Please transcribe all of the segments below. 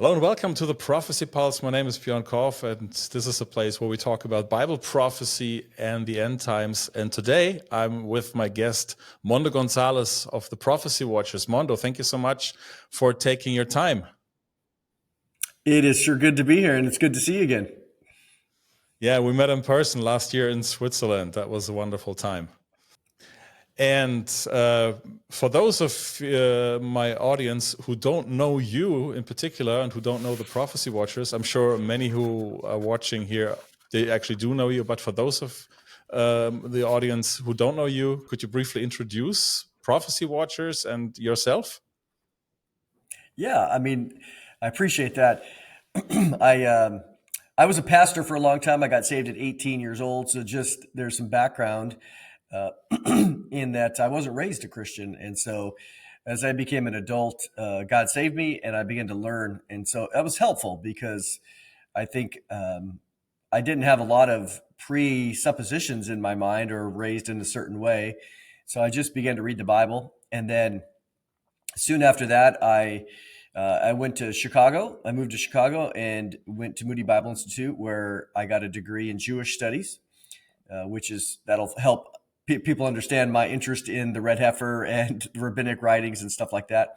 Hello and welcome to the Prophecy Pulse. My name is Björn Korf, and this is a place where we talk about Bible prophecy and the end times. And today I'm with my guest, Mondo Gonzales of the Prophecy Watchers. Mondo, thank you so much for taking your time. It is sure good to be here, and it's good to see you again. Yeah, we met in person last year in Switzerland. That was a wonderful time. And for those of my audience who don't know you in particular and who don't know the Prophecy Watchers, I'm sure many who are watching here, they actually do know you. But for those of the audience who don't know you, could you briefly introduce Prophecy Watchers and yourself? Yeah, I appreciate that. I was a pastor for a long time. I got saved at 18 years old. So just there's some background in that I wasn't raised a Christian. And so as I became an adult, God saved me and I began to learn. And so that was helpful because I think I didn't have a lot of presuppositions in my mind or raised in a certain way. So I just began to read the Bible. And then soon after that, I went to Chicago. I moved to Chicago and went to Moody Bible Institute, where I got a degree in Jewish studies, that'll help people understand my interest in the Red Heifer and rabbinic writings and stuff like that.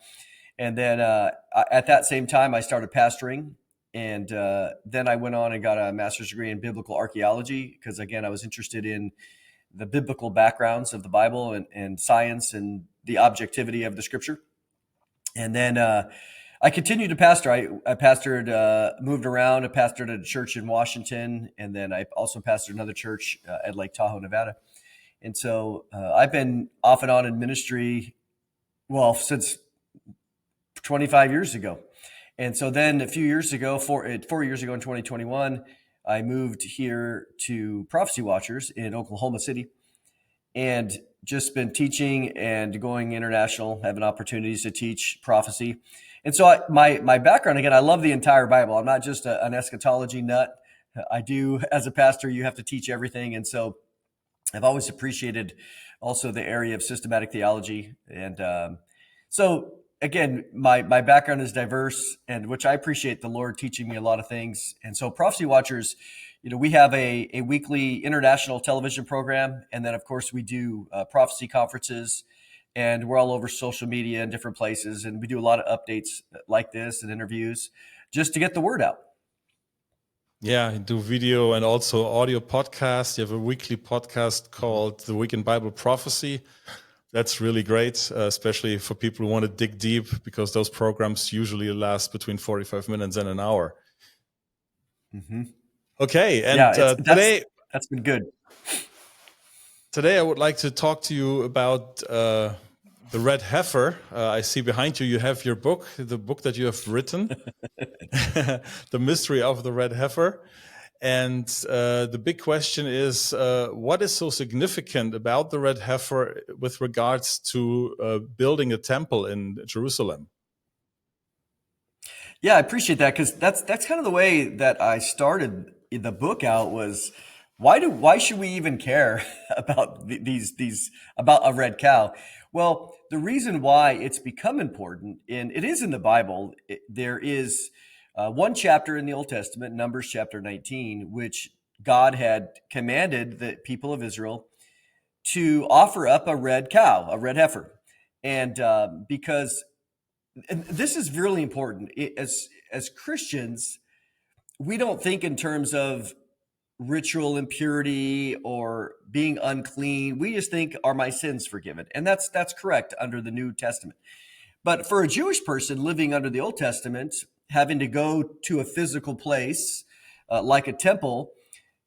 And then at that same time, I started pastoring. And then I went on and got a master's degree in biblical archaeology because, again, I was interested in the biblical backgrounds of the Bible and science and the objectivity of the scripture. And then I continued to pastor. I pastored, moved around. I pastored at a church in Washington, and then I also pastored another church at Lake Tahoe, Nevada. And so I've been off and on in ministry, since 25 years ago. And so then a few years ago, 4 years ago in 2021, I moved here to Prophecy Watchers in Oklahoma City, and just been teaching and going international, having opportunities to teach prophecy. And so my background, again, I love the entire Bible. I'm not just an eschatology nut. I do, as a pastor, you have to teach everything. And so I've always appreciated also the area of systematic theology. And so again, my background is diverse, and which I appreciate the Lord teaching me a lot of things. And so Prophecy Watchers, we have a weekly international television program. And then, of course, we do prophecy conferences, and we're all over social media and different places. And we do a lot of updates like this and interviews just to get the word out. Yeah, you do video and also audio podcasts. You have a weekly podcast called The Week in Bible Prophecy. That's really great, especially for people who want to dig deep, because those programs usually last between 45 minutes and an hour. Mm-hmm. Okay, and today that's been good. Today I would like to talk to you about the Red Heifer. I see behind you, you have your book, the book that you have written, The Mystery of the Red Heifer. And the big question is, what is so significant about the Red Heifer with regards to building a temple in Jerusalem? Yeah, I appreciate that, because that's kind of the way that I started the book out. Was why should we even care about about a red cow? Well, the reason why it's become important, and it is in the Bible. There is one chapter in the Old Testament, Numbers chapter 19, which God had commanded the people of Israel to offer up a red cow, a red heifer. And and this is really important. As Christians, we don't think in terms of ritual impurity or being unclean. We just think, are my sins forgiven? And that's correct under the New Testament. But for a Jewish person living under the Old Testament, having to go to a physical place like a temple,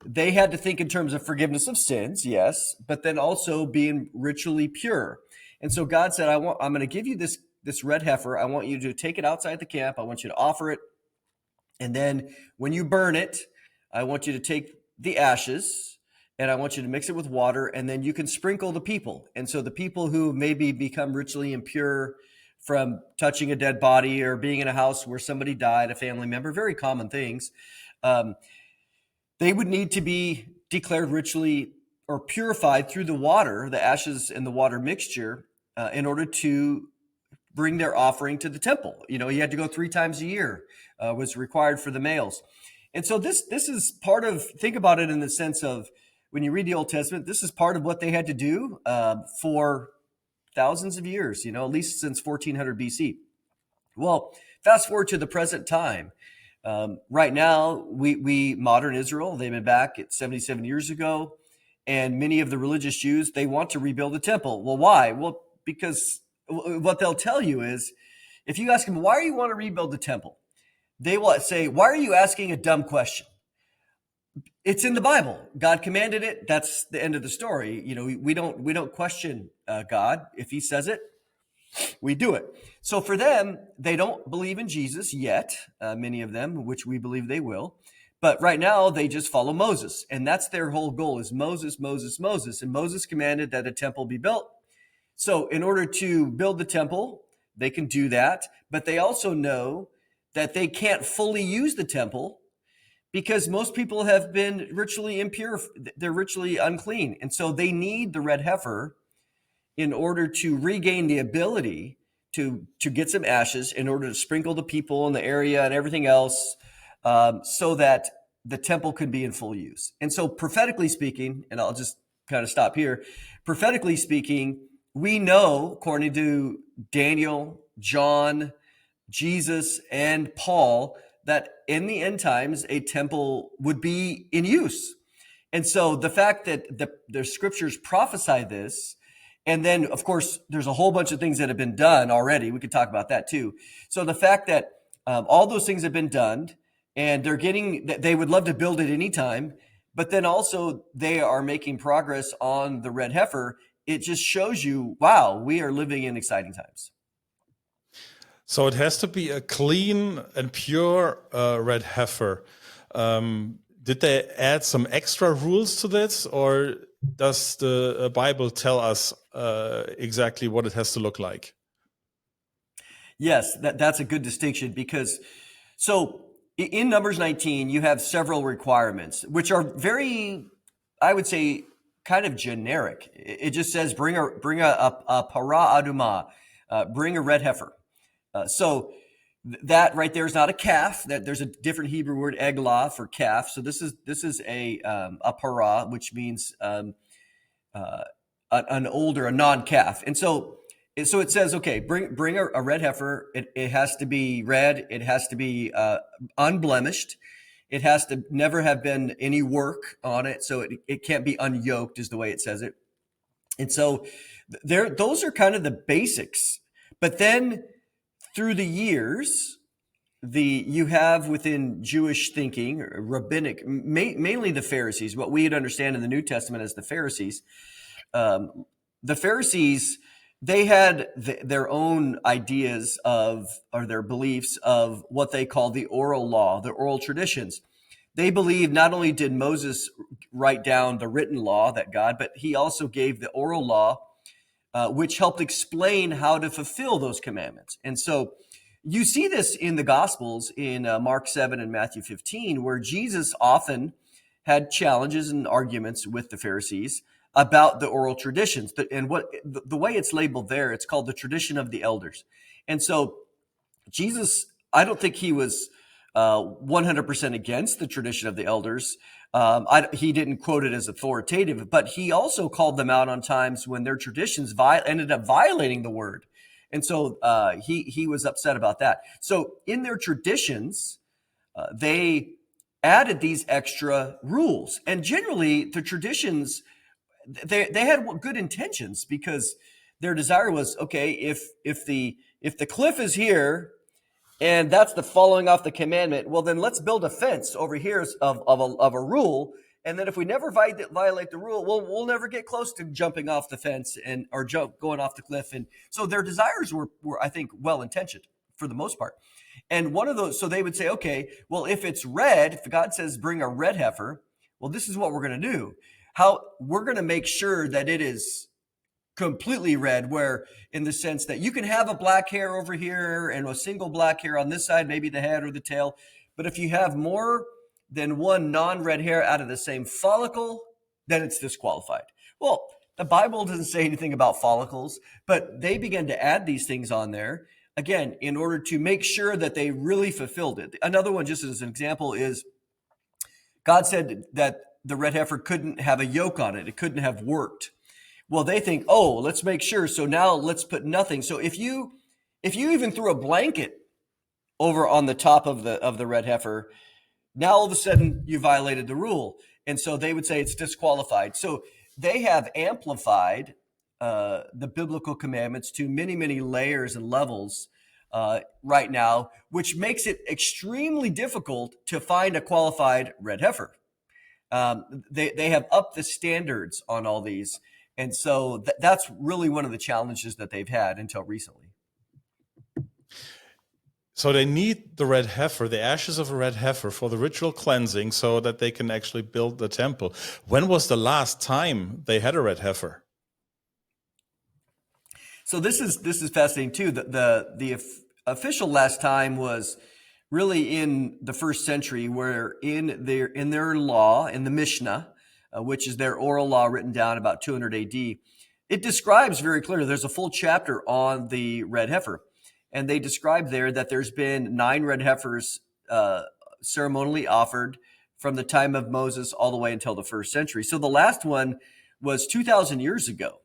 they had to think in terms of forgiveness of sins, yes, but then also being ritually pure. And so God said, I'm going to give you this red heifer. I want you to take it outside the camp. I want you to offer it. And then when you burn it, I want you to take the ashes and I want you to mix it with water, and then you can sprinkle the people. And so the people who maybe become ritually impure from touching a dead body or being in a house where somebody died, a family member, very common things, they would need to be declared ritually or purified through the water, the ashes and the water mixture, in order to bring their offering to the temple. You know, you had to go 3 times a year, was required for the males. And so this is part of, think about it in the sense of, when you read the Old Testament, this is part of what they had to do for thousands of years, you know, at least since 1400 BC. Well, fast forward to the present time. Right now, we modern Israel, they've been back at 77 years ago, and many of the religious Jews, they want to rebuild the temple. Well, why? Well, because what they'll tell you is, if you ask them, why do you want to rebuild the temple? They will say, why are you asking a dumb question? It's in the Bible. God commanded it. That's the end of the story. You know, we don't question God. If he says it, we do it. So for them, they don't believe in Jesus yet, many of them, which we believe they will. But right now, they just follow Moses. And that's their whole goal, is Moses, Moses, Moses. And Moses commanded that a temple be built. So in order to build the temple, they can do that. But they also know that they can't fully use the temple because most people have been ritually impure. They're ritually unclean. And so they need the red heifer in order to regain the ability to get some ashes, in order to sprinkle the people in the area and everything else, so that the temple could be in full use. And so prophetically speaking, and I'll just kind of stop here, prophetically speaking, we know, according to Daniel, John, Jesus, and Paul, that in the end times, a temple would be in use. And so the fact that the scriptures prophesy this, and then, of course, there's a whole bunch of things that have been done already. We could talk about that too. So the fact that all those things have been done, and they would love to build it anytime, but then also they are making progress on the red heifer. It just shows you, wow, we are living in exciting times. So it has to be a clean and pure red heifer. Did they add some extra rules to this, or does the Bible tell us exactly what it has to look like? Yes, that's a good distinction, because so in Numbers 19, you have several requirements, which are very, I would say, kind of generic. It just says bring a para aduma, bring a red heifer. So that right there is not a calf. That there's a different Hebrew word, eglah, for calf. So this is a para, which means an older, a non-calf. And so it says, okay, bring a red heifer. It has to be red. It has to be unblemished. It has to never have been any work on it. So it can't be unyoked, is the way it says it. And so those are kind of the basics. But then through the years, you have within Jewish thinking, or rabbinic, mainly the Pharisees, what we would understand in the New Testament as the Pharisees. The Pharisees, they had their own ideas or their beliefs of what they call the oral law, the oral traditions. They believed not only did Moses write down the written law that God, but he also gave the oral law, which helped explain how to fulfill those commandments. And so you see this in the Gospels, in Mark 7 and Matthew 15, where Jesus often had challenges and arguments with the Pharisees about the oral traditions. And what the way it's labeled there, it's called the tradition of the elders. And so Jesus, I don't think he was 100% against the tradition of the elders. He didn't quote it as authoritative, but he also called them out on times when their traditions ended up violating the word. And so he was upset about that. So in their traditions, they added these extra rules. And generally, the traditions, they had good intentions, because their desire was, okay, if the cliff is here, and that's the following off the commandment, well, then let's build a fence over here of a rule. And then if we never violate the rule, we'll never get close to jumping off the fence or going off the cliff. And so their desires were, I think, well-intentioned for the most part. And one of those, so they would say, okay, well, if it's red, if God says bring a red heifer, well, this is what we're going to do. How we're going to make sure that it is completely red, where in the sense that you can have a black hair over here and a single black hair on this side, maybe the head or the tail. But if you have more than one non-red hair out of the same follicle, then it's disqualified. Well, The Bible doesn't say anything about follicles, but they began to add these things on there, again, in order to make sure that they really fulfilled it. Another one, just as an example, is God said that the red heifer couldn't have a yoke on it. It couldn't have worked. Well, they think, oh, let's make sure. So now let's put nothing. So if you even threw a blanket over on the top of the red heifer, now all of a sudden you violated the rule. And so they would say it's disqualified. So they have amplified the biblical commandments to many, many layers and levels right now, which makes it extremely difficult to find a qualified red heifer. They have upped the standards on all these. And so that's really one of the challenges that they've had until recently. So they need the red heifer, the ashes of a red heifer, for the ritual cleansing so that they can actually build the temple. When was the last time they had a red heifer? So this is fascinating too. The official last time was really in the first century, where in their law, in the Mishnah, which is their oral law written down about 200 AD, it describes very clearly. There's a full chapter on the red heifer. And they describe there that there's been 9 red heifers ceremonially offered from the time of Moses all the way until the first century. So the last one was 2,000 years ago.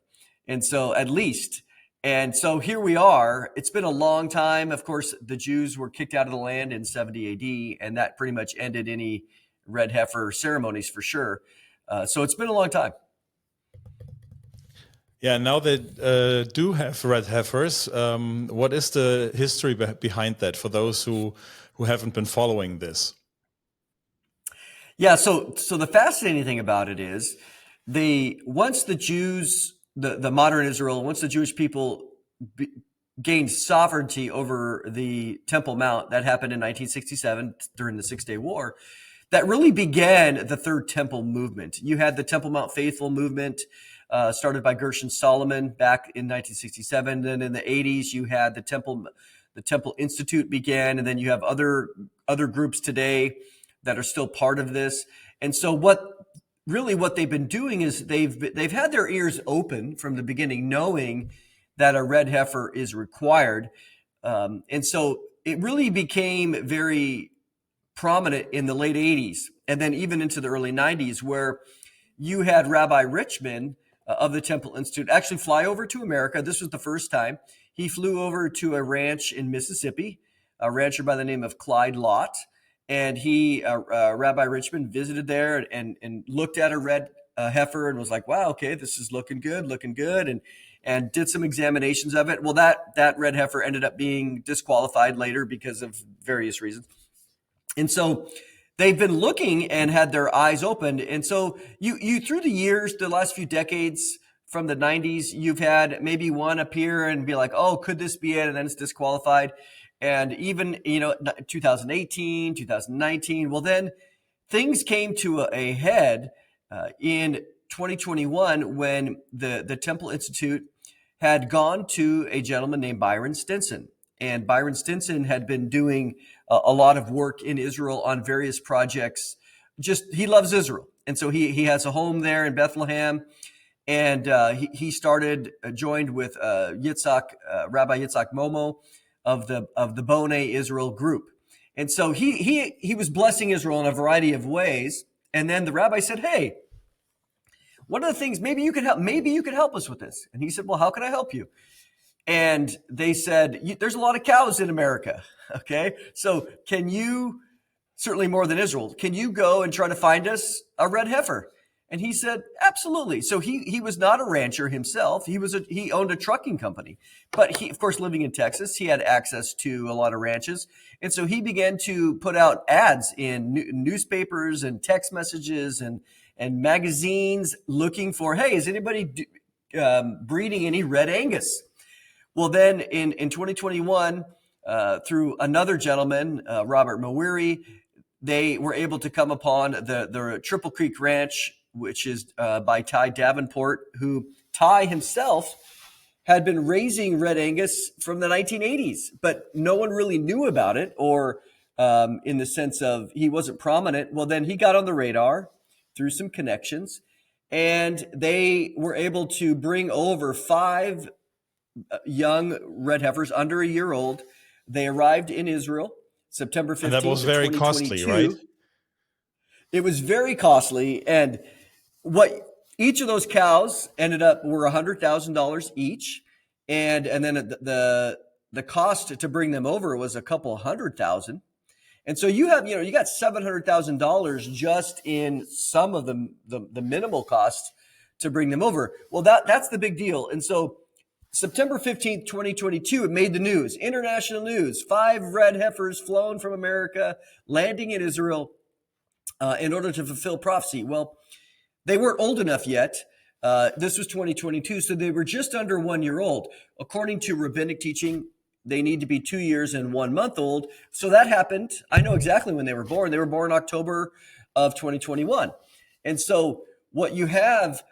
And so at least. And so here we are. It's been a long time. Of course, the Jews were kicked out of the land in 70 AD, and that pretty much ended any red heifer ceremonies for sure. So it's been a long time. Yeah, now they do have red heifers. What is the history behind that for those who haven't been following this? Yeah, so the fascinating thing about it is once the Jews, the modern Israel, once the Jewish people gained sovereignty over the Temple Mount, that happened in 1967 during the Six-Day War, that really began the Third Temple movement. You had the Temple Mount Faithful movement, started by Gershon Solomon back in 1967. Then in the 80s, you had the Temple Institute began, and then you have other groups today that are still part of this. And so what they've been doing is they've had their ears open from the beginning, knowing that a red heifer is required. And so it really became very prominent in the late 80s, and then even into the early 90s, where you had Rabbi Richmond of the Temple Institute actually fly over to America. This was the first time. He flew over to a ranch in Mississippi, a rancher by the name of Clyde Lott. And Rabbi Richmond visited there and looked at a red heifer and was like, wow, okay, this is looking good, and did some examinations of it. Well, that red heifer ended up being disqualified later because of various reasons. And so they've been looking and had their eyes opened. And so you through the years, the last few decades from the 90s, you've had maybe one appear and be like, oh, could this be it? And then it's disqualified. And even, 2018, 2019, well, then things came to a head in 2021 when the Temple Institute had gone to a gentleman named Byron Stinson. And Byron Stinson had been doing a lot of work in Israel on various projects. He loves Israel. And so he has a home there in Bethlehem. And he joined with Rabbi Yitzhak Momo of the Boneh Israel group. And so he was blessing Israel in a variety of ways. And then the rabbi said, hey, one of the things, maybe you could help us with this. And he said, well, how can I help you? And they said, there's a lot of cows in America. Okay. So can you, certainly more than Israel, can you go and try to find us a red heifer? And he said, absolutely. So he was not a rancher himself. He owned a trucking company, but he, of course, living in Texas, he had access to a lot of ranches. And so he began to put out ads in newspapers and text messages and magazines looking for, hey, is anybody breeding any red Angus? Well, then in 2021, through another gentleman, Robert Mawiri, they were able to come upon the Triple Creek Ranch, which is by Ty Davenport, who Ty himself had been raising red Angus from the 1980s, but no one really knew about it, or in the sense of he wasn't prominent. Well, then he got on the radar through some connections. and they were able to bring over 5 young red heifers under a year old. They arrived in Israel September 15th, And that was of very costly, right? 2022. It was very costly, and what each of those cows ended up were $100,000 each, and then the cost to bring them over was a couple $100,000. And so you got $700,000 just in some of the minimal costs to bring them over. Well, that's the big deal. And so September 15th, 2022, it made the news, international news. 5 red heifers flown from America, landing in Israel in order to fulfill prophecy. Well, they weren't old enough yet. This was 2022, so they were just under 1 year old. According to rabbinic teaching, they need to be 2 years and 1 month old. So that happened. I know exactly when they were born. They were born October of 2021. And so what you have,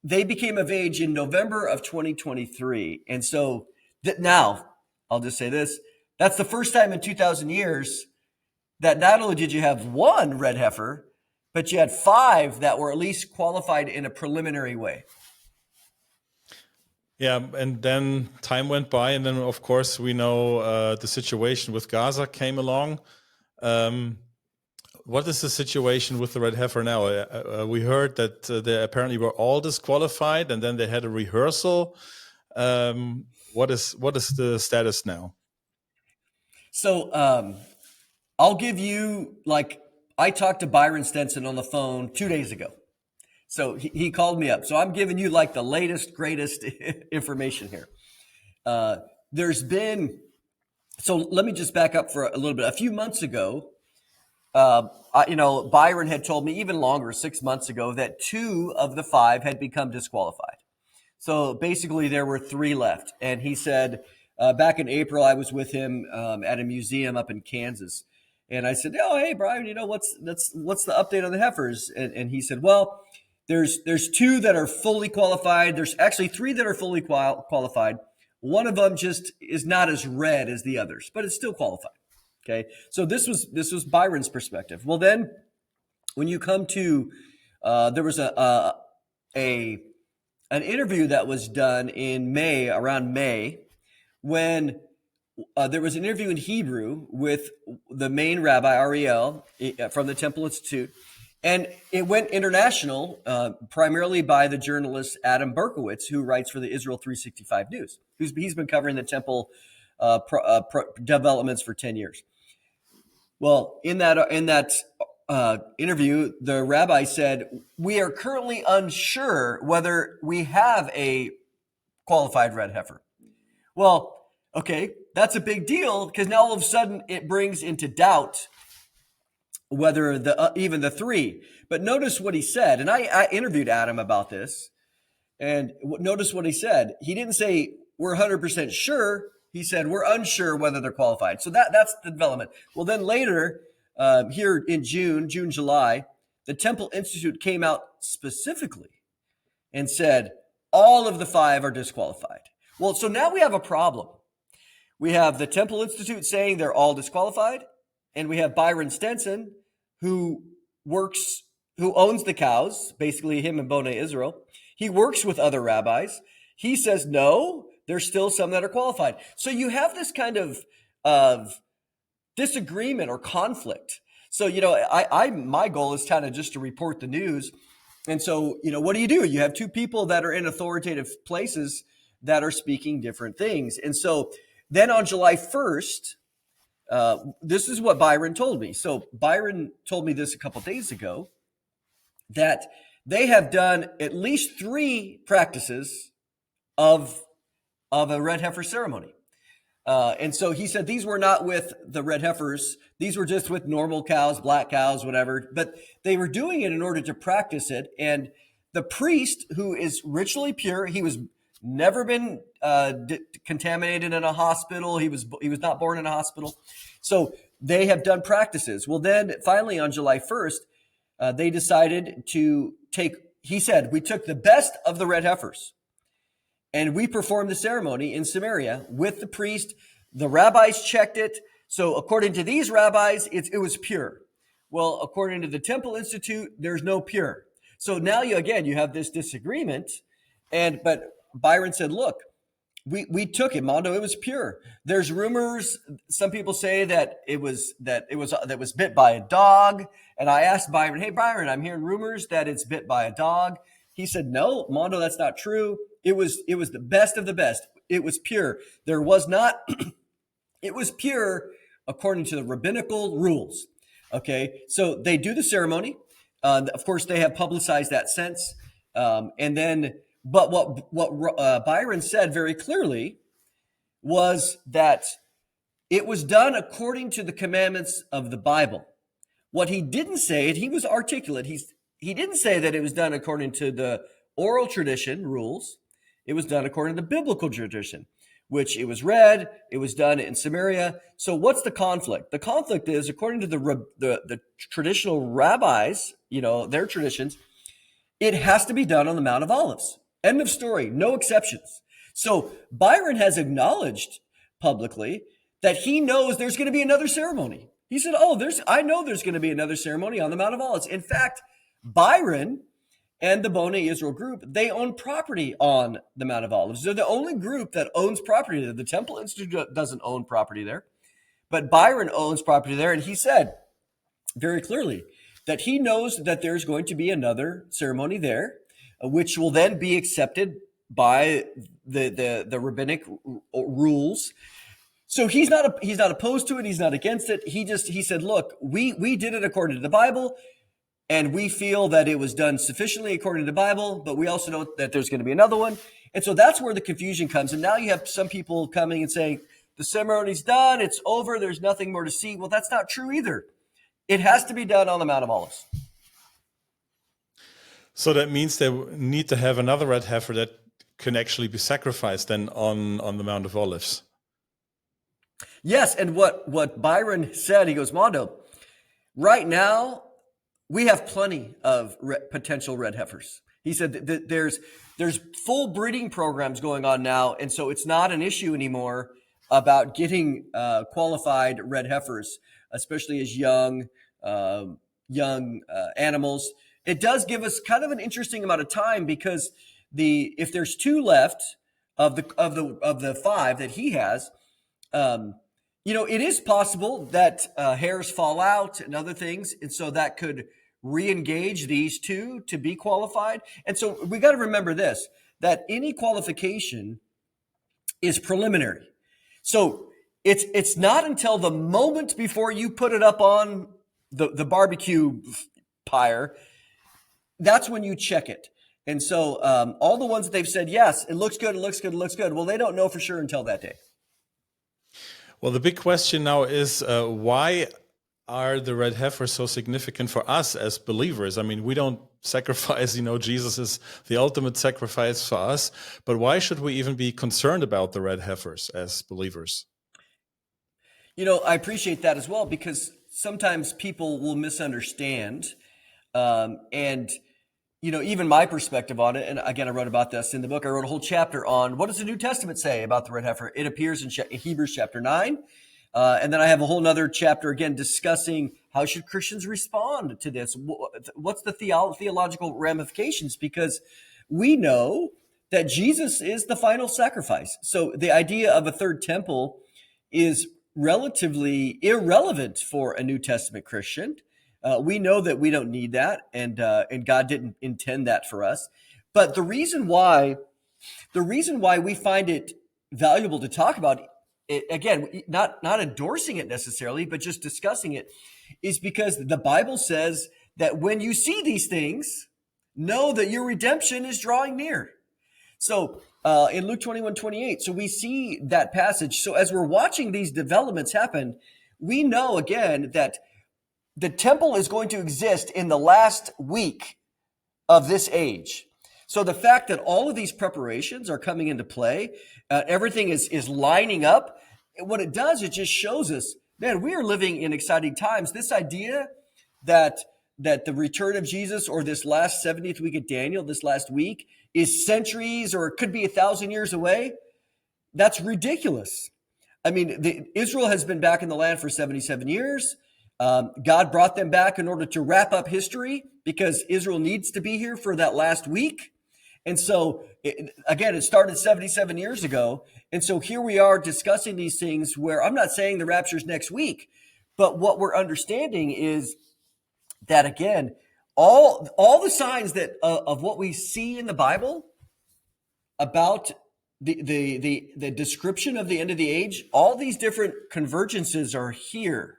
they became of age in November of 2023. And so now, I'll just say this, that's the first time in 2,000 years that not only did you have 1 red heifer, but you had 5 that were at least qualified in a preliminary way. Yeah, and then time went by, and then of course we know the situation with Gaza came along. What is the situation with the red heifer now? We heard that they apparently were all disqualified, and then they had a rehearsal. What is the status now? So I'll give you, I talked to Byron Stenson on the phone 2 days ago. So he called me up. So I'm giving you the latest, greatest information here. So let me just back up for a little bit. A few months ago, Byron had told me, even longer, 6 months ago, that 2 of the 5 had become disqualified. So basically there were 3 left. And he said, back in April, I was with him at a museum up in Kansas. And I said, "Oh, hey, Brian, what's the update on the heifers?" And he said, "Well, there's 2 that are fully qualified. There's actually 3 that are fully qualified. One of them just is not as red as the others, but it's still qualified." Okay, so this was Byron's perspective. Well, then when you come to there was an interview that was done in around May, when there was an interview in Hebrew with the main rabbi, Ariel, from the Temple Institute, and it went international, primarily by the journalist Adam Berkowitz, who writes for the Israel 365 News. He's been covering the temple developments for 10 years. Well, in that interview, the rabbi said, "We are currently unsure whether we have a qualified red heifer." Well, okay, that's a big deal, because now all of a sudden it brings into doubt whether even the 3. But notice what he said, and I interviewed Adam about this, and notice what he said. He didn't say we're 100% sure. He said we're unsure whether they're qualified. So that's the development. Well, then later, here in June, July, the Temple Institute came out specifically and said all of the 5 are disqualified. Well, so now we have a problem. We have the Temple Institute saying they're all disqualified, and we have Byron Stenson, who owns the cows, basically him and Boneh Israel. He works with other rabbis. He says, no, there's still some that are qualified. So you have this kind of disagreement or conflict. So, my goal is kind of just to report the news. And so, what do? You have 2 people that are in authoritative places that are speaking different things. And so then on July 1st, this is what Byron told me. So Byron told me this a couple days ago, that they have done at least 3 practices of a red heifer ceremony. And so he said these were not with the red heifers. These were just with normal cows, black cows, whatever. But they were doing it in order to practice it. And the priest, who is ritually pure, he was never been contaminated in a hospital. He was not born in a hospital. So they have done practices. Well, then finally on July 1st, they decided to he said, we took the best of the red heifers and we performed the ceremony in Samaria with the priest. The rabbis checked it. So according to these rabbis, it was pure. Well, according to the Temple Institute, there's no pure. So now you have this disagreement, but Byron said, look, we took it, Mondo. It was pure. There's rumors. Some people say that it was bit by a dog. And I asked Byron, hey Byron, I'm hearing rumors that it's bit by a dog. He said, no, Mondo, that's not true. It was the best of the best. It was pure. There was not. It was pure according to the rabbinical rules. Okay, so they do the ceremony. Of course, they have publicized that since. But what Byron said very clearly was that it was done according to the commandments of the Bible. What he didn't say, and he was articulate, he didn't say that it was done according to the oral tradition rules. It was done according to the biblical tradition, which it was read, it was done in Samaria. So what's the conflict? The conflict is, according to the traditional rabbis, their traditions, it has to be done on the Mount of Olives. End of story. No exceptions. So Byron has acknowledged publicly that he knows there's going to be another ceremony. He said, I know there's going to be another ceremony on the Mount of Olives. In fact, Byron and the B'nai Israel group, they own property on the Mount of Olives. They're the only group that owns property there. The Temple Institute doesn't own property there, but Byron owns property there. And he said very clearly that he knows that there's going to be another ceremony there, which will then be accepted by the rabbinic rules. So he's not opposed to it. He's not against it. He said, look, we did it according to the Bible, and we feel that it was done sufficiently according to the Bible, but we also know that there's going to be another one. And so that's where the confusion comes. And now you have some people coming and saying, the ceremony's done, it's over, there's nothing more to see. Well, that's not true either. It has to be done on the Mount of Olives. So that means they need to have another red heifer that can actually be sacrificed then on the Mount of Olives. Yes, and what Byron said, he goes, Mondo, right now we have plenty of potential red heifers. He said that there's full breeding programs going on now, and so it's not an issue anymore about getting qualified red heifers, especially as young animals. It does give us kind of an interesting amount of time, because if there's two left of the five that he has, it is possible that hairs fall out and other things, and so that could re-engage these two to be qualified. And so we got to remember this, that any qualification is preliminary. So it's not until the moment before you put it up on the barbecue pyre, that's when you check it. And so all the ones that they've said, yes, it looks good, it looks good, it looks good. Well, they don't know for sure until that day. Well, the big question now is why are the red heifers so significant for us as believers? I mean, we don't sacrifice, Jesus is the ultimate sacrifice for us, but why should we even be concerned about the red heifers as believers? I appreciate that as well, because sometimes people will misunderstand. And even my perspective on it, and again, I wrote about this in the book. I wrote a whole chapter on what does the New Testament say about the red heifer. It appears in Hebrews chapter 9. And then I have a whole nother chapter, again, discussing how should Christians respond to this? What's the theological ramifications? Because we know that Jesus is the final sacrifice. So the idea of a third temple is relatively irrelevant for a New Testament Christian. We know that we don't need that, and God didn't intend that for us. But the reason why we find it valuable to talk about it, again, not endorsing it necessarily, but just discussing it, is because the Bible says that when you see these things, know that your redemption is drawing near. So in Luke 21:28, so we see that passage. So as we're watching these developments happen, we know again that the temple is going to exist in the last week of this age. So the fact that all of these preparations are coming into play, everything is lining up. What it does, it just shows us, man, we are living in exciting times. This idea that the return of Jesus, or this last 70th week of Daniel, this last week, is centuries or it could be 1,000 years away, that's ridiculous. I mean, Israel has been back in the land for 77 years. God brought them back in order to wrap up history because Israel needs to be here for that last week. And so, again, it started 77 years ago. And so here we are discussing these things where I'm not saying the rapture's next week, but what we're understanding is that, again, all the signs that of what we see in the Bible about the description of the end of the age, all these different convergences are here.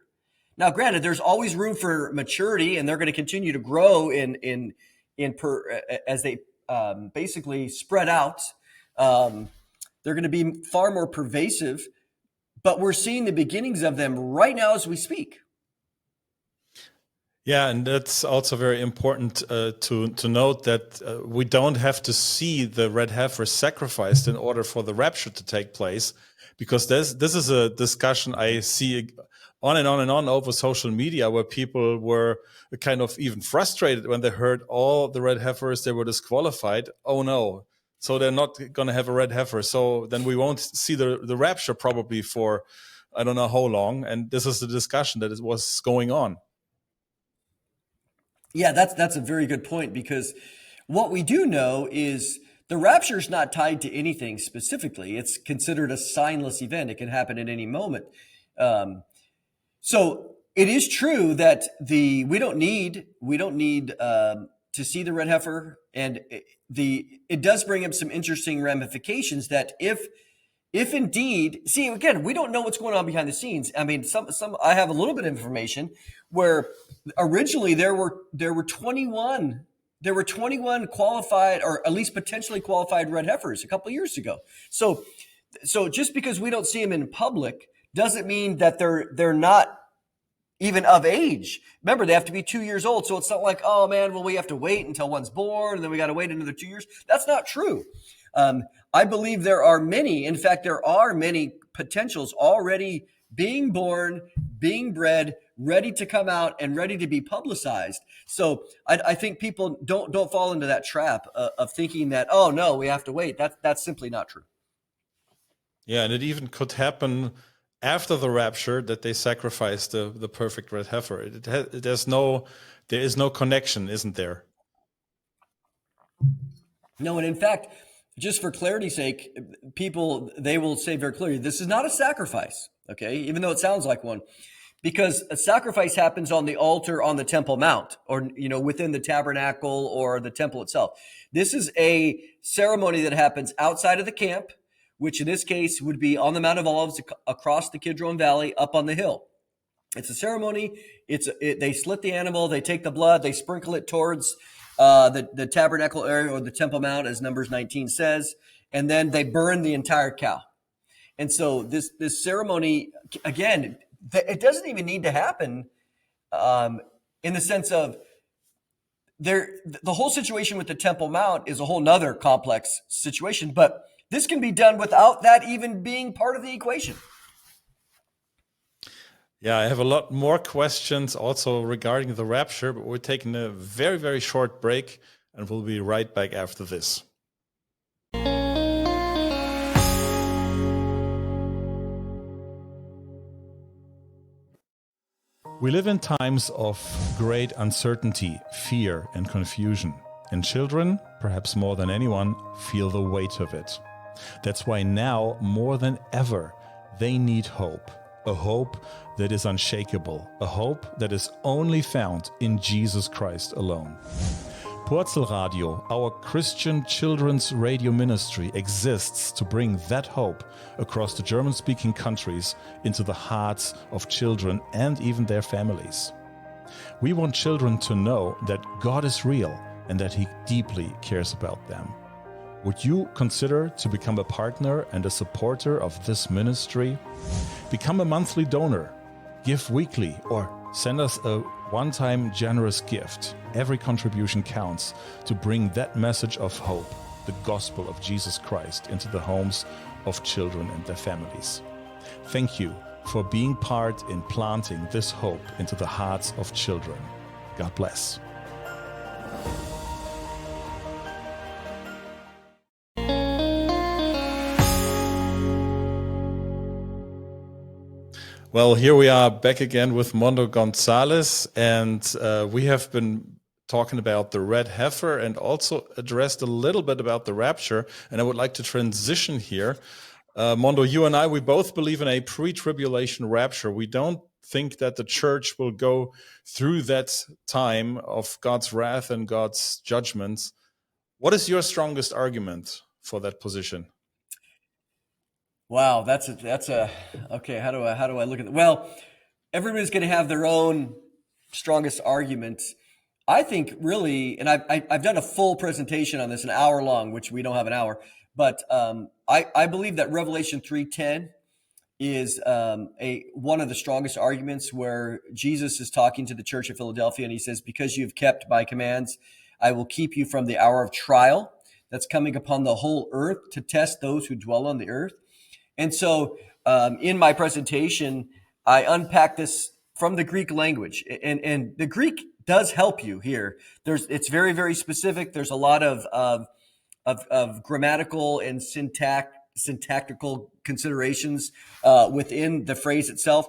Now, granted, there's always room for maturity, and they're going to continue to grow as they basically spread out. They're going to be far more pervasive, but we're seeing the beginnings of them right now as we speak. Yeah, and that's also very important to note that we don't have to see the red heifer sacrificed in order for the rapture to take place, because this is a discussion I see on and on and on over social media, where people were kind of even frustrated when they heard all the red heifers, they were disqualified. Oh no, so they're not going to have a red heifer. So then we won't see the rapture probably for I don't know how long. And this is the discussion that was going on. Yeah, that's a very good point, because what we do know is the rapture is not tied to anything specifically. It's considered a signless event. It can happen at any moment. So it is true that we don't need to see the red heifer, and it does bring up some interesting ramifications. That if indeed, see, again, we don't know what's going on behind the scenes. I mean, some I have a little bit of information where originally there were 21 qualified, or at least potentially qualified, red heifers a couple of years ago. So just because we don't see them in public doesn't mean that they're not even of age. Remember, they have to be 2 years old. So it's not like, oh man, well, we have to wait until one's born and then we got to wait another 2 years. That's not true. I believe there are many, in fact, there are many potentials already being born, being bred, ready to come out and ready to be publicized. So I think people don't fall into that trap of thinking that, oh no, we have to wait. That's simply not true. Yeah, and it even could happen after the rapture that they sacrifice the perfect red heifer. There is no connection, isn't there? No, and in fact, just for clarity's sake, they will say very clearly, this is not a sacrifice, okay? Even though it sounds like one, because a sacrifice happens on the altar on the Temple Mount, or within the tabernacle or the temple itself. This is a ceremony that happens outside of the camp, which in this case would be on the Mount of Olives across the Kidron Valley up on the hill. It's a ceremony. They slit the animal, they take the blood, they sprinkle it towards the tabernacle area, or the Temple Mount, as Numbers 19 says, and then they burn the entire cow. And so this ceremony, again, it doesn't even need to happen in the sense of the whole situation with the Temple Mount is a whole nother complex situation, but this can be done without that even being part of the equation. Yeah, I have a lot more questions also regarding the rapture, but we're taking a very, very short break, and we'll be right back after this. We live in times of great uncertainty, fear, and confusion. And children, perhaps more than anyone, feel the weight of it. That's why now, more than ever, they need hope. A hope that is unshakable. A hope that is only found in Jesus Christ alone. Purzel Radio, our Christian children's radio ministry, exists to bring that hope across the German-speaking countries into the hearts of children and even their families. We want children to know that God is real and that He deeply cares about them. Would you consider to become a partner and a supporter of this ministry? Become a monthly donor, give weekly, or send us a one-time generous gift. Every contribution counts to bring that message of hope, the gospel of Jesus Christ, into the homes of children and their families. Thank you for being part in planting this hope into the hearts of children. God bless. Well, here we are back again with Mondo Gonzales, and we have been talking about the Red Heifer and also addressed a little bit about the Rapture. And I would like to transition here. Mondo, you and I, we both believe in a pre-tribulation rapture. We don't think that the church will go through that time of God's wrath and God's judgments. What is your strongest argument for that position? Wow, that's a okay. How do I look at it? Well, everybody's going to have their own strongest argument. I think really, and I've done a full presentation on this, an hour long, which we don't have an hour, but I believe that Revelation 3:10 is one of the strongest arguments, where Jesus is talking to the church of Philadelphia, and he says, "Because you've kept my commands, I will keep you from the hour of trial that's coming upon the whole earth to test those who dwell on the earth." And so in my presentation, I unpack this from the Greek language. And the Greek does help you here. It's very, very specific. There's a lot of grammatical and syntactical considerations within the phrase itself.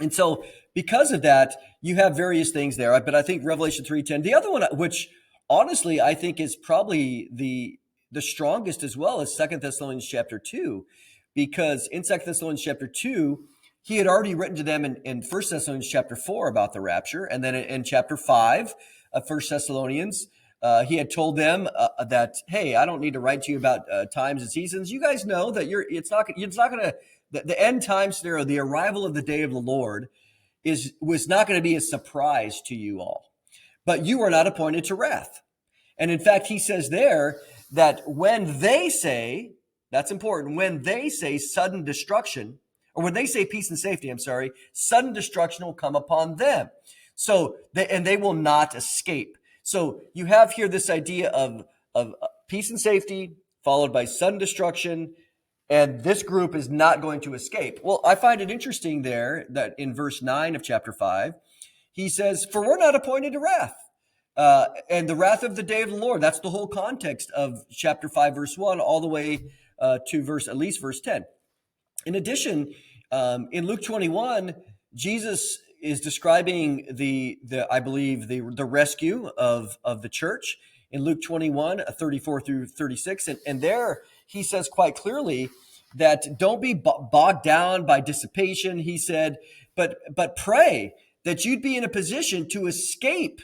And so because of that, you have various things there. But I think Revelation 3:10, the other one, which honestly I think is probably the strongest as well, is 2 Thessalonians chapter 2. Because in 2 Thessalonians chapter 2, he had already written to them in 1 Thessalonians chapter 4 about the rapture. And then in chapter 5 of 1 Thessalonians, he had told them that, hey, I don't need to write to you about times and seasons. You guys know that it's not going to, the end time scenario, the arrival of the day of the Lord was not going to be a surprise to you all. But you are not appointed to wrath. And in fact, he says there that when they say, that's important, when they say sudden destruction, or when they say peace and safety, sudden destruction will come upon them. So they will not escape. So you have here this idea of peace and safety followed by sudden destruction, and this group is not going to escape. Well, I find it interesting there that in verse 9 of chapter 5, he says, "For we're not appointed to wrath." And the wrath of the day of the Lord, that's the whole context of chapter 5, verse 1, all the way to at least verse 10. In addition, in Luke 21, Jesus is describing I believe the rescue of the church in Luke 21, 34 through 36. And there he says quite clearly that don't be bogged down by dissipation. He said, but pray that you'd be in a position to escape.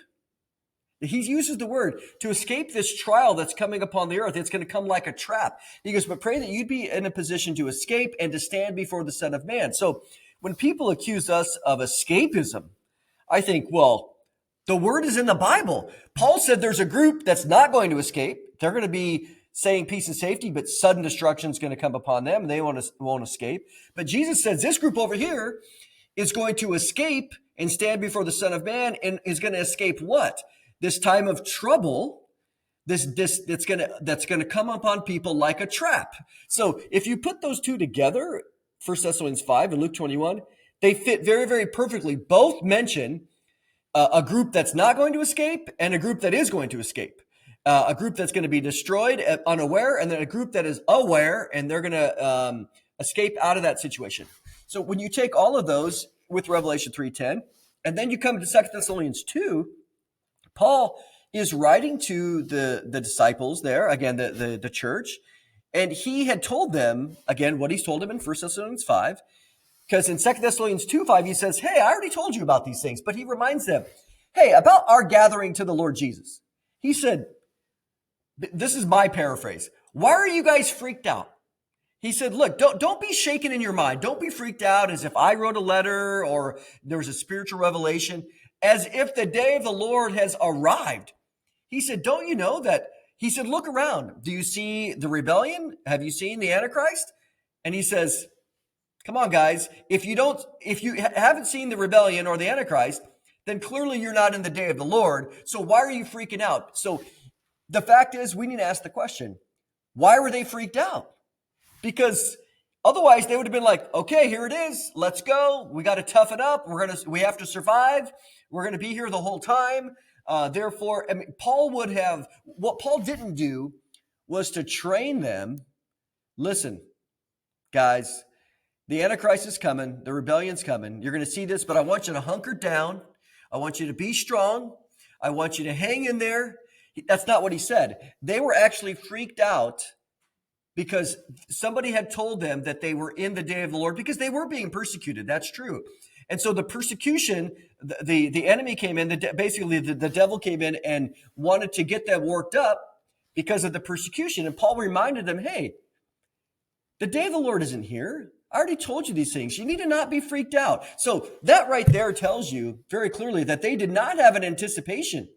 He uses the word to escape this trial that's coming upon the earth. It's going to come like a trap. He goes, but pray that you'd be in a position to escape and to stand before the Son of Man. So when people accuse us of escapism, I think, well, the word is in the Bible. Paul said there's a group that's not going to escape. They're going to be saying peace and safety, but sudden destruction is going to come upon them, and they won't escape. But Jesus says this group over here is going to escape and stand before the Son of Man, and is going to escape what? This time of trouble, that's going to come upon people like a trap. So if you put those two together, 1 Thessalonians 5 and Luke 21, they fit very, very perfectly. Both mention a group that's not going to escape and a group that is going to escape. A group that's going to be destroyed unaware, and then a group that is aware, and they're going to escape out of that situation. So when you take all of those with Revelation 3:10, and then you come to 2 Thessalonians 2, Paul is writing to the disciples there, again, the church, and he had told them, again, what he's told them in 1 Thessalonians 5, because in 2 Thessalonians 2:5, he says, hey, I already told you about these things, but he reminds them, hey, about our gathering to the Lord Jesus. He said, this is my paraphrase, why are you guys freaked out? He said, look, don't be shaken in your mind. Don't be freaked out as if I wrote a letter or there was a spiritual revelation, as if the day of the Lord has arrived. He said, don't you know that? He said, look around. Do you see the rebellion? Have you seen the Antichrist? And he says, come on, guys. If you haven't seen the rebellion or the Antichrist, then clearly you're not in the day of the Lord. So why are you freaking out? So the fact is, we need to ask the question, why were they freaked out? Because otherwise they would have been like, okay, here it is. Let's go. We got to toughen up. We have to survive. We're going to be here the whole time. Therefore, what Paul didn't do was to train them. Listen, guys, The Antichrist is coming. The rebellion's coming. You're going to see this, but I want you to hunker down. I want you to be strong. I want you to hang in there. That's not what he said. They were actually freaked out because somebody had told them that they were in the day of the Lord because they were being persecuted. That's true. And so the persecution, the enemy came in, basically the devil came in and wanted to get them worked up because of the persecution. And Paul reminded them, hey, the day of the Lord isn't here. I already told you these things. You need to not be freaked out. So that right there tells you very clearly that they did not have an anticipation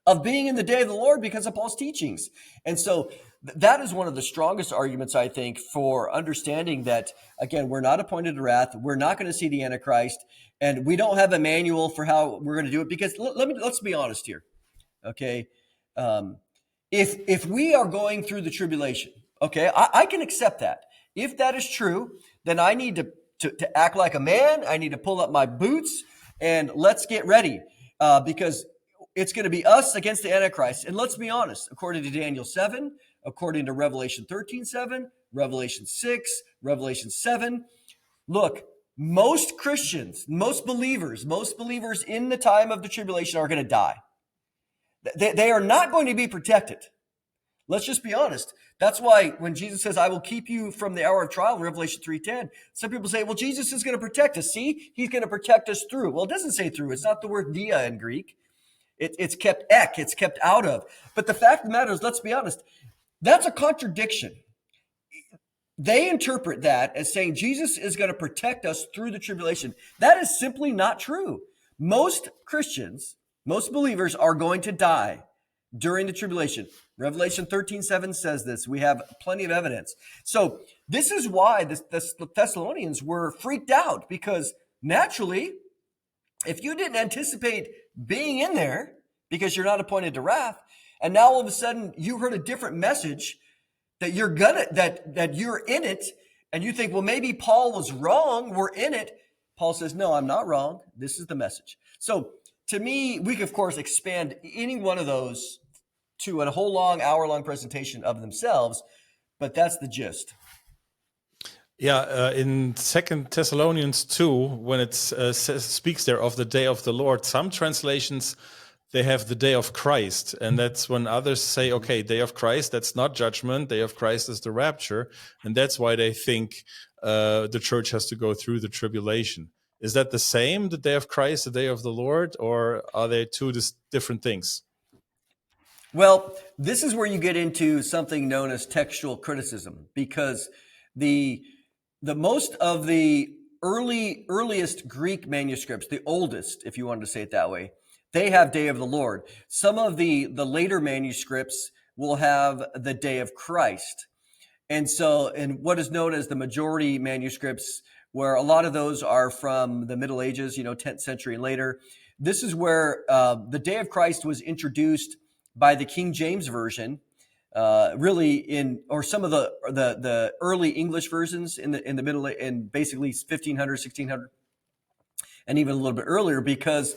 of being in the day of the Lord because of Paul's teachings. And so that is one of the strongest arguments, I think, for understanding that, again, we're not appointed to wrath. We're not going to see the Antichrist, and we don't have a manual for how we're going to do it. Because let's be honest here, okay? If we are going through the tribulation, okay, I can accept that. If that is true, then I need to act like a man. I need to pull up my boots and let's get ready because it's going to be us against the Antichrist. And let's be honest, according to Daniel 7, according to Revelation 13:7, Revelation 6, Revelation 7, look, most Christians, most believers in the time of the tribulation are going to die. They are not going to be protected. Let's just be honest. That's why when Jesus says, I will keep you from the hour of trial, Revelation 3:10, some people say, well, Jesus is going to protect us. See, he's going to protect us through. Well, it doesn't say through. It's not the word dia in Greek. It's kept ek. It's kept out of. But the fact of the matter is, let's be honest, that's a contradiction. They interpret that as saying Jesus is going to protect us through the tribulation. That is simply not true. Most Christians, most believers are going to die during the tribulation. Revelation 13:7 says this. We have plenty of evidence. So this is why the Thessalonians were freaked out, because naturally, if you didn't anticipate being in there because you're not appointed to wrath, and now all of a sudden you heard a different message that that you're in it, and you think, well, maybe Paul was wrong. We're in it. Paul says, no, I'm not wrong. This is the message. So to me, we could, of course, expand any one of those to a whole hour-long presentation of themselves, but that's the gist. Yeah, in 2 Thessalonians 2, when it speaks there of the day of the Lord, some translations, they have the day of Christ. And that's when others say, okay, day of Christ, that's not judgment. Day of Christ is the rapture. And that's why they think the church has to go through the tribulation. Is that the same, the day of Christ, the day of the Lord, or are they two different things? Well, this is where you get into something known as textual criticism, because the most of the earliest Greek manuscripts, the oldest, if you wanted to say it that way, they have day of the Lord. Some of the later manuscripts will have the day of Christ. And so, in what is known as the majority manuscripts, where a lot of those are from the Middle Ages, 10th century and later, this is where the day of Christ was introduced by the King James Version, or some of the early English versions in the middle, in basically 1500, 1600, and even a little bit earlier, because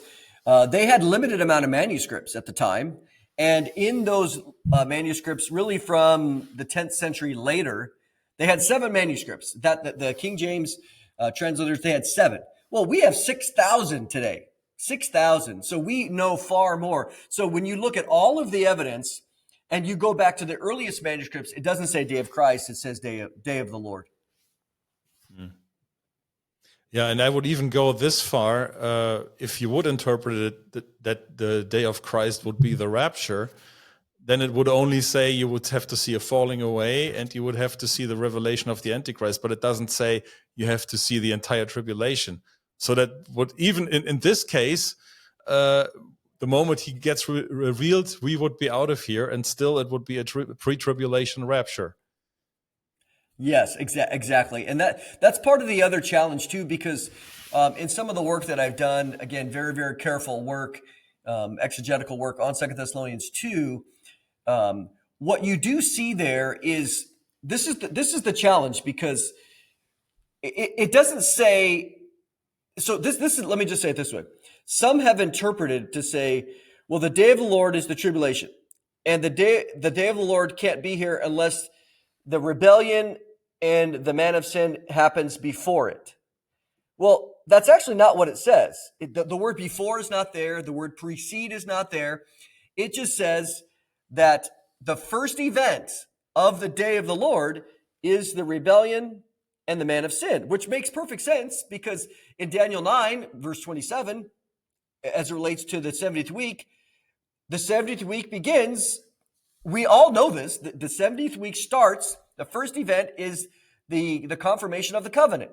they had limited amount of manuscripts at the time. And in those manuscripts, really from the 10th century later, they had 7 manuscripts. That the King James translators, they had 7. Well, we have 6,000 today. 6,000. So we know far more. So when you look at all of the evidence and you go back to the earliest manuscripts, it doesn't say day of Christ. It says day of the Lord. Mm. Yeah, and I would even go this far. If you would interpret it that the day of Christ would be the rapture, then it would only say you would have to see a falling away and you would have to see the revelation of the Antichrist, but it doesn't say you have to see the entire tribulation. So that would, even in this case, the moment he gets revealed, we would be out of here, and still it would be a pre-tribulation rapture. Yes, exactly. And that's part of the other challenge too, because in some of the work that I've done, again, very, very careful work, exegetical work on 2 Thessalonians 2, what you do see there is, this is the challenge, because it doesn't say, so this is, let me just say it this way. Some have interpreted to say, well, the day of the Lord is the tribulation, and the day of the Lord can't be here unless the rebellion and the man of sin happens before it. Well, that's actually not what it says. The word before is not there. The word precede is not there. It just says that the first event of the day of the Lord is the rebellion and the man of sin, which makes perfect sense because in Daniel 9, verse 27, as it relates to the 70th week, the 70th week begins. We all know this. The 70th week starts. The first event is the confirmation of the covenant.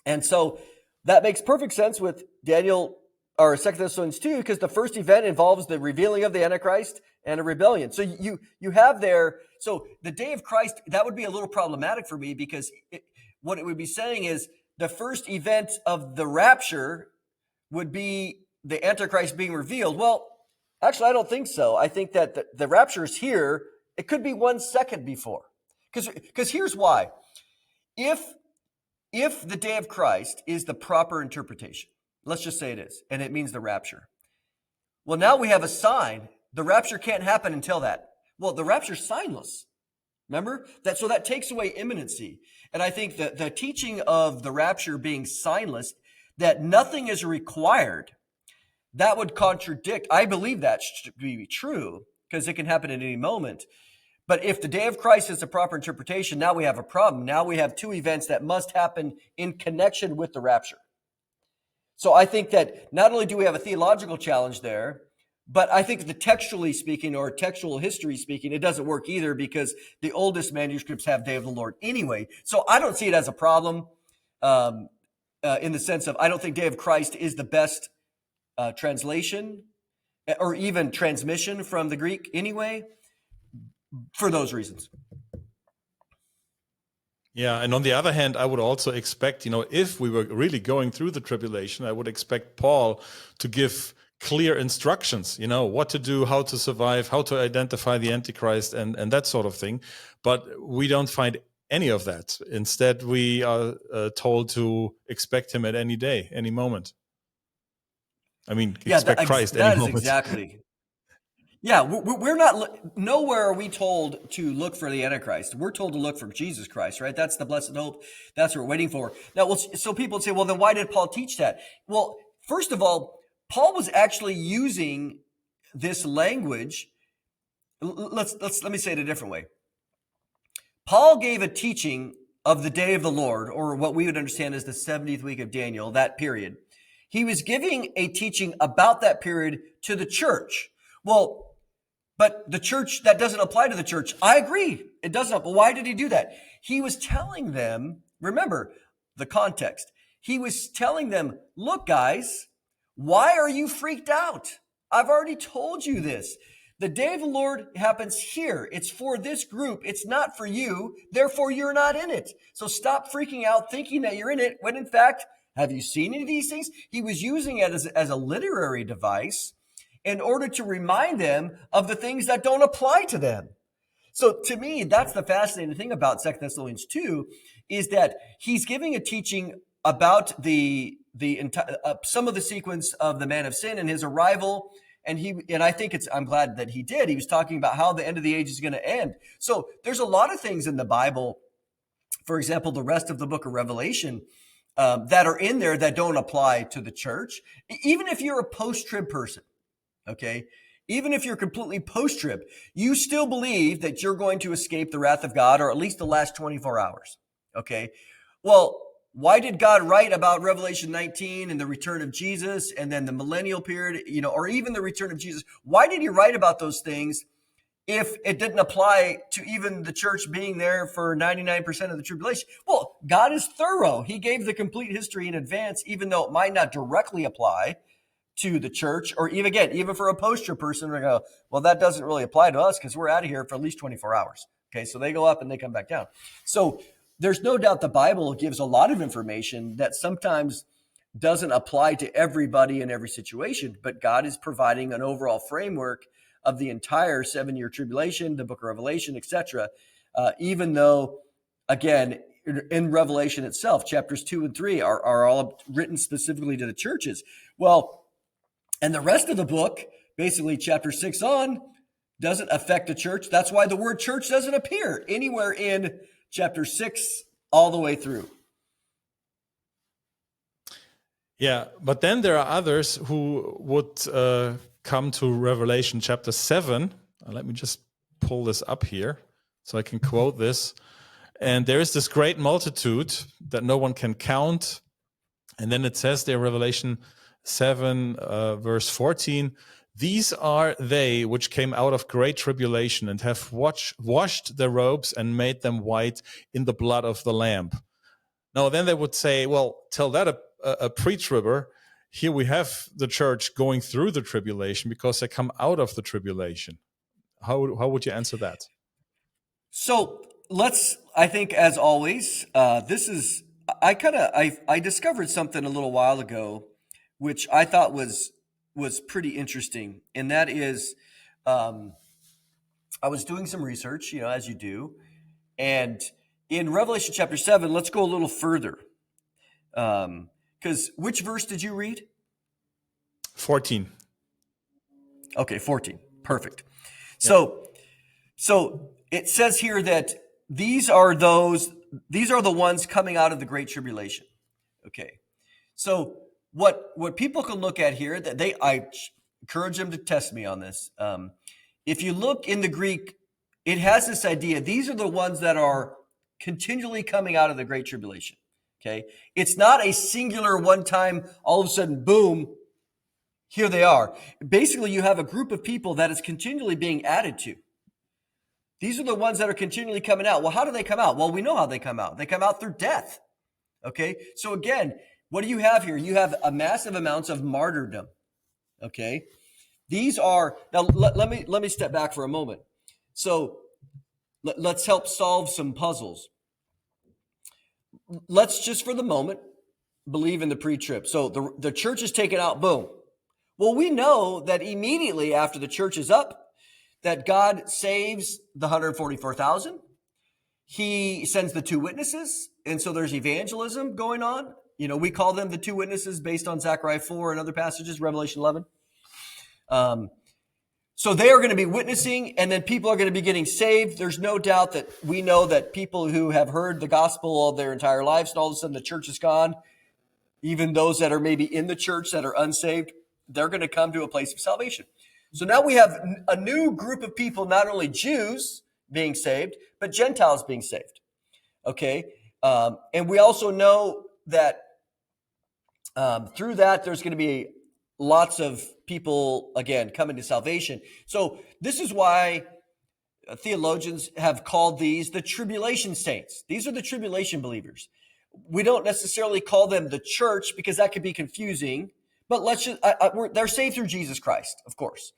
And so that makes perfect sense with Daniel or 2 Thessalonians 2, because the first event involves the revealing of the Antichrist and a rebellion. So you have there, so the day of Christ, that would be a little problematic for me because what it would be saying is the first event of the rapture would be the Antichrist being revealed. Well, actually, I don't think so. I think that the rapture is here. It could be 1 second before. Because here's why. If the day of Christ is the proper interpretation, let's just say it is, and it means the rapture. Well, now we have a sign. The rapture can't happen until that. Well, the rapture's signless. Remember? So that takes away imminency. And I think that the teaching of the rapture being signless, that nothing is required, that would contradict. I believe that should be true because it can happen at any moment. But if the day of Christ is the proper interpretation, now we have a problem. Now we have two events that must happen in connection with the rapture. So I think that not only do we have a theological challenge there, but I think that textually speaking or textual history speaking, it doesn't work either because the oldest manuscripts have Day of the Lord anyway. So I don't see it as a problem in the sense of I don't think Day of Christ is the best translation or even transmission from the Greek anyway. For those reasons. Yeah, and on the other hand, I would also expect, if we were really going through the tribulation, I would expect Paul to give clear instructions, what to do, how to survive, how to identify the Antichrist and that sort of thing. But we don't find any of that. Instead, we are told to expect him at any day, any moment. I mean, expect Christ any moment. Exactly. Yeah, we're not, nowhere are we told to look for the Antichrist. We're told to look for Jesus Christ, right? That's the blessed hope. That's what we're waiting for. Now, so people say, well, then why did Paul teach that? Well, first of all, Paul was actually using this language. Let me say it a different way. Paul gave a teaching of the day of the Lord, or what we would understand as the 70th week of Daniel, that period. He was giving a teaching about that period to the church. Well, but the church, that doesn't apply to the church. I agree. It doesn't. But why did he do that? He was telling them, remember the context. He was telling them, look, guys, why are you freaked out? I've already told you this. The day of the Lord happens here. It's for this group. It's not for you. Therefore, you're not in it. So stop freaking out thinking that you're in it when in fact, have you seen any of these things? He was using it as a literary device in order to remind them of the things that don't apply to them. So to me, that's the fascinating thing about 2 Thessalonians 2 is that he's giving a teaching about the some of the sequence of the man of sin and his arrival. And I think I'm glad that he did. He was talking about how the end of the age is going to end. So there's a lot of things in the Bible, for example, the rest of the book of Revelation, that are in there that don't apply to the church. Even if you're a post-trib person, okay, even if you're completely post-trib, you still believe that you're going to escape the wrath of God, or at least the last 24 hours. Okay. Well, why did God write about Revelation 19 and the return of Jesus and then the millennial period, or even the return of Jesus? Why did he write about those things if it didn't apply to even the church being there for 99% of the tribulation? Well, God is thorough. He gave the complete history in advance, even though it might not directly apply to the church, or even for a post-trib person, we go, well, that doesn't really apply to us because we're out of here for at least 24 hours. Okay, so they go up and they come back down. So there's no doubt the Bible gives a lot of information that sometimes doesn't apply to everybody in every situation, but God is providing an overall framework of the entire 7-year tribulation, the book of Revelation, etc. Even though, again, in Revelation itself, chapters 2 and 3 are all written specifically to the churches. Well, and the rest of the book, basically chapter 6 on, doesn't affect the church. That's why the word church doesn't appear anywhere in chapter 6 all the way through. Yeah, but then there are others who would come to Revelation chapter 7. Let me just pull this up here so I can quote this. And there is this great multitude that no one can count. And then it says there, Revelation 7, verse 14, these are they which came out of great tribulation and have washed their robes and made them white in the blood of the Lamb. Now, then they would say, well, tell that a pre-tribber. Here we have the church going through the tribulation because they come out of the tribulation. How would you answer that? So I think as always, I discovered something a little while ago, which I thought was pretty interesting. And that is, I was doing some research, as you do. And in Revelation chapter 7, let's go a little further. Because which verse did you read? 14. Okay, 14. Perfect. Yeah. So it says here that these are the ones coming out of the great tribulation. Okay. So what people can look at here, I encourage them to test me on this. If you look in the Greek, it has this idea. These are the ones that are continually coming out of the great tribulation. Okay. It's not a singular one time, all of a sudden, boom, here they are. Basically, you have a group of people that is continually being added to. These are the ones that are continually coming out. Well, how do they come out? Well, we know how they come out. They come out through death. Okay. So again, what do you have here? You have a massive amounts of martyrdom. Okay. These are, now let me step back for a moment. So let's help solve some puzzles. Let's just for the moment believe in the pre-trib. So the church is taken out, boom. Well, we know that immediately after the church is up, that God saves the 144,000. He sends the two witnesses. And so there's evangelism going on. We call them the two witnesses based on Zechariah 4 and other passages, Revelation 11. So they are going to be witnessing, and then people are going to be getting saved. There's no doubt that we know that people who have heard the gospel all their entire lives, and all of a sudden the church is gone, even those that are maybe in the church that are unsaved, they're going to come to a place of salvation. So now we have a new group of people, not only Jews being saved, but Gentiles being saved. Okay. And we also know that through that, there's going to be lots of people, again, coming to salvation. So this is why theologians have called these the tribulation saints. These are the tribulation believers. We don't necessarily call them the church because that could be confusing, but they're saved through Jesus Christ, of course.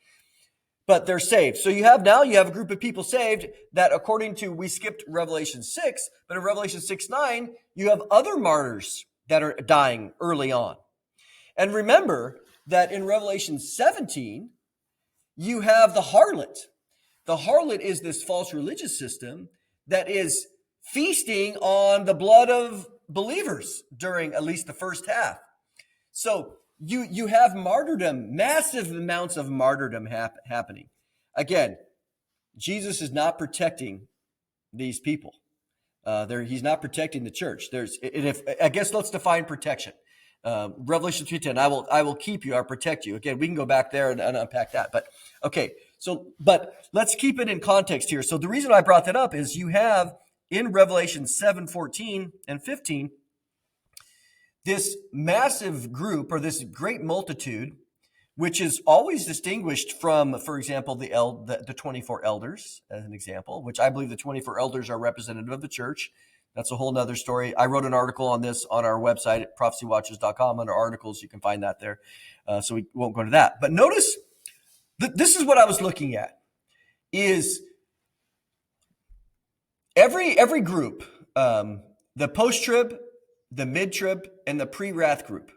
But they're saved. So you have a group of people saved that according to, we skipped Revelation 6, but in Revelation 6:9, you have other martyrs that are dying early on. And remember that in Revelation 17, you have the harlot. The harlot is this false religious system that is feasting on the blood of believers during at least the first half. So you have martyrdom, massive amounts of martyrdom happening. Again, Jesus is not protecting these people. He's not protecting the church. I guess let's define protection. Revelation 3:10, I will keep you, I protect you. Again, we can go back there and unpack that. But okay, but let's keep it in context here. So the reason I brought that up is you have in Revelation 7:14 and 15, this massive group or this great multitude, which is always distinguished from, for example, the 24 elders, as an example, which I believe the 24 elders are representative of the church. That's a whole nother story. I wrote an article on this on our website at prophecywatchers.com under articles. You can find that there. So we won't go into that. But notice, this is what I was looking at, is every group, the post-trib, the mid-trib, and the pre-wrath group,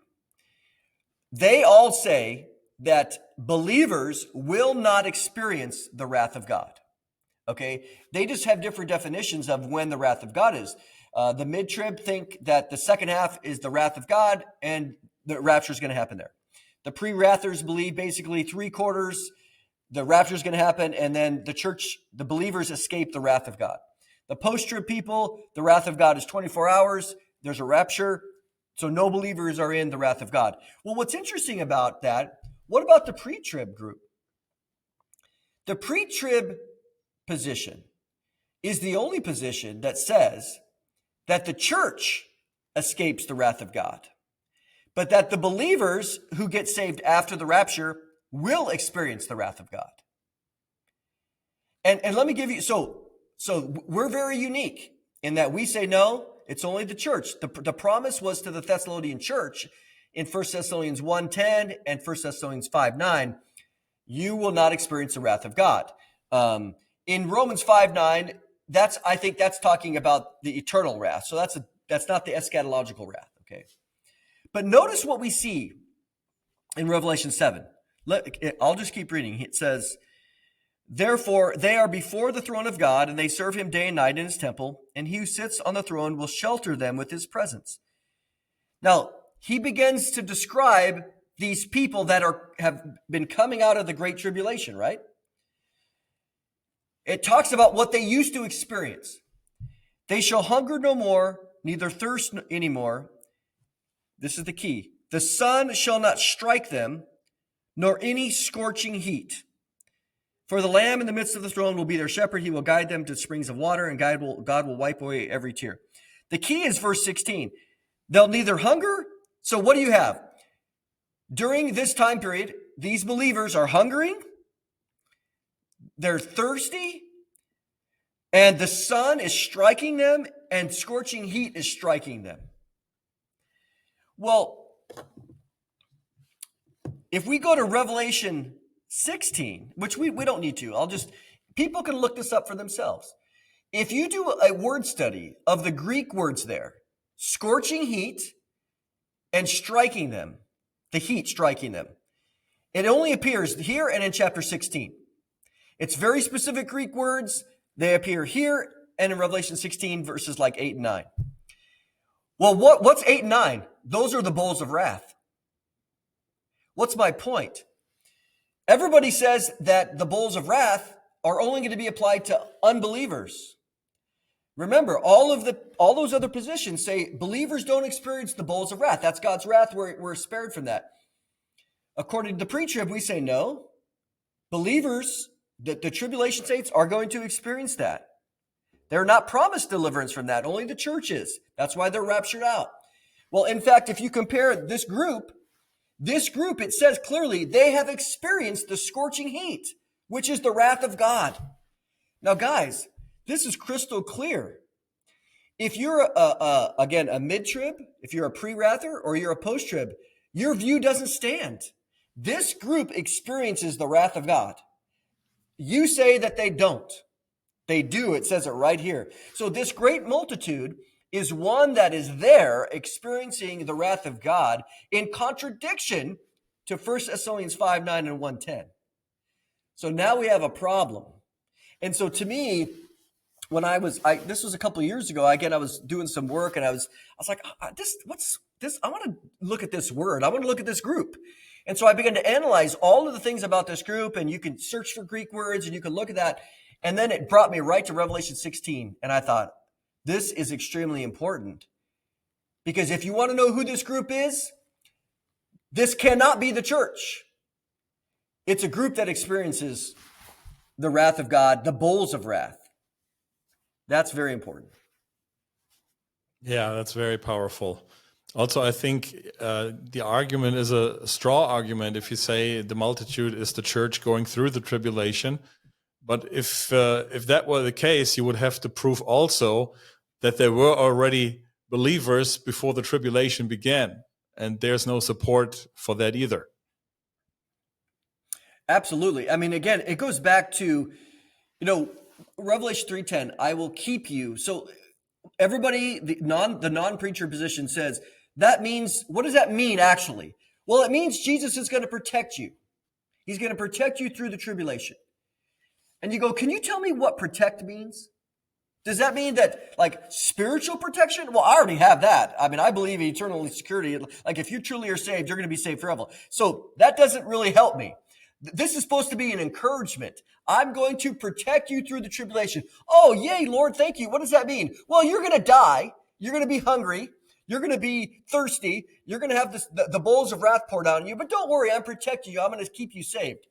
they all say that believers will not experience the wrath of God. Okay, they just have different definitions of when the wrath of God is. The mid-trib think that the second half is the wrath of God and the rapture is going to happen there. The pre-wrathers believe basically 3/4, the rapture is going to happen, and then the church, the believers escape the wrath of God. The post-trib people, the wrath of God is 24 hours. There's a rapture. So no believers are in the wrath of God. Well, what's interesting about that, what about the pre-trib group? The pre-trib position is the only position that says that the church escapes the wrath of God, but that the believers who get saved after the rapture will experience the wrath of God. And let me give you, so we're very unique in that we say, no, it's only the church. The promise was to the Thessalonian church in 1 Thessalonians 1:10 and 1 Thessalonians 5:9, you will not experience the wrath of God. In Romans 5:9, I think that's talking about the eternal wrath. So that's not the eschatological wrath, okay? But notice what we see in Revelation 7. I'll just keep reading. It says, therefore, they are before the throne of God, and they serve him day and night in his temple, and he who sits on the throne will shelter them with his presence. Now, he begins to describe these people that have been coming out of the Great Tribulation, right? It talks about what they used to experience. They shall hunger no more, neither thirst anymore. This is the key. The sun shall not strike them, nor any scorching heat. For the Lamb in the midst of the throne will be their shepherd. He will guide them to springs of water, and God will wipe away every tear. The key is verse 16. They'll neither hunger. So what do you have? During this time period, these believers are hungering, they're thirsty, and the sun is striking them, and scorching heat is striking them. Well, if we go to Revelation 16, which we don't need to, people can look this up for themselves. If you do a word study of the Greek words there, scorching heat and striking them, the heat striking them, it only appears here and in chapter 16. It's very specific Greek words. They appear here and in Revelation 16, verses like 8 and 9. Well, what's 8 and 9? Those are the bowls of wrath. What's my point? Everybody says that the bowls of wrath are only going to be applied to unbelievers. Remember, all those other positions say believers don't experience the bowls of wrath. That's God's wrath. We're spared from that. According to the pre-trib, we say no. Believers, the tribulation saints, are going to experience that. They're not promised deliverance from that. Only the church is. That's why they're raptured out. Well, in fact, if you compare this group, it says clearly they have experienced the scorching heat, which is the wrath of God. Now, guys, this is crystal clear. If you're a mid-trib, if you're a pre-wrather or you're a post-trib, your view doesn't stand. This group experiences the wrath of God. You say that they don't. They do. It says it right here. So this great multitude is one that is there experiencing the wrath of God in contradiction to 1 Thessalonians 5:9 and 1:10. So now we have a problem. And so to me, when this was a couple of years ago, again, I was doing some work and I was like, what's this? I want to look at this word. I want to look at this group. And so I began to analyze all of the things about this group, and you can search for Greek words and you can look at that. And then it brought me right to Revelation 16. And I thought, this is extremely important, because if you want to know who this group is, this cannot be the church. It's a group that experiences the wrath of God, the bowls of wrath. That's very important. Yeah, that's very powerful. Also, I think the argument is a straw argument if you say the multitude is the church going through the tribulation. But if that were the case, you would have to prove also that there were already believers before the tribulation began. And there's no support for that either. Absolutely. I mean, again, it goes back to, Revelation 3:10, I will keep you. So everybody, the non-preacher position says, that means, what does that mean actually? Well, it means Jesus is going to protect you. He's going to protect you through the tribulation. And you go, can you tell me what protect means? Does that mean that like spiritual protection? Well, I already have that. I mean, I believe in eternal security. Like if you truly are saved, you're going to be saved forever. So that doesn't really help me. This is supposed to be an encouragement. I'm going to protect you through the tribulation. Oh, yay, Lord, thank you. What does that mean? Well, you're going to die. You're going to be hungry. You're going to be thirsty. You're going to have the bowls of wrath poured out on you. But don't worry, I'm protecting you. I'm going to keep you saved.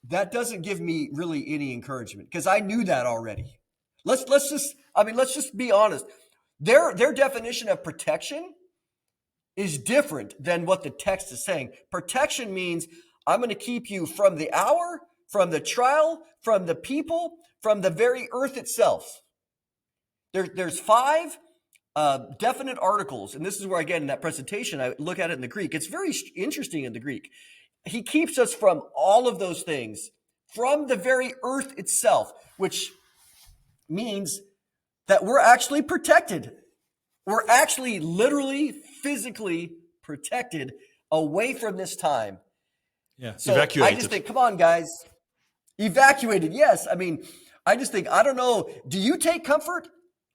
That doesn't give me really any encouragement because I knew that already. Let's just be honest. Their definition of protection is different than what the text is saying. Protection means I'm going to keep you from the hour, from the trial, from the people, from the very earth itself. There's 5 definite articles, and this is where, again, in that presentation, I look at it in the Greek. It's very interesting in the Greek. He keeps us from all of those things, from the very earth itself, which means that we're actually protected. We're actually literally, physically protected away from this time. Yeah, so evacuated. I just think, come on, guys. Evacuated, yes. I mean, I just think, I don't know, do you take comfort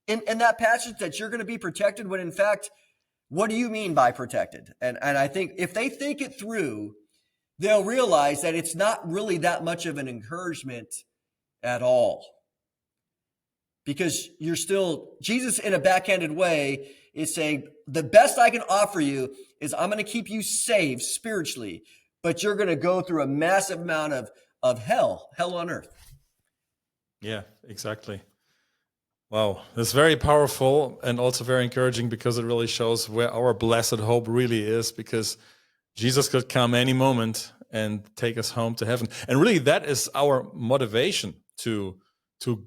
in that passage that you're going to be protected when in fact, what do you mean by protected? And I think if they think it through, they'll realize that it's not really that much of an encouragement at all. Because you're still, Jesus in a backhanded way is saying, the best I can offer you is I'm going to keep you saved spiritually, but you're going to go through a massive amount of hell on earth. Yeah, exactly. Wow, that's very powerful and also very encouraging because it really shows where our blessed hope really is, because Jesus could come any moment and take us home to heaven. And really that is our motivation to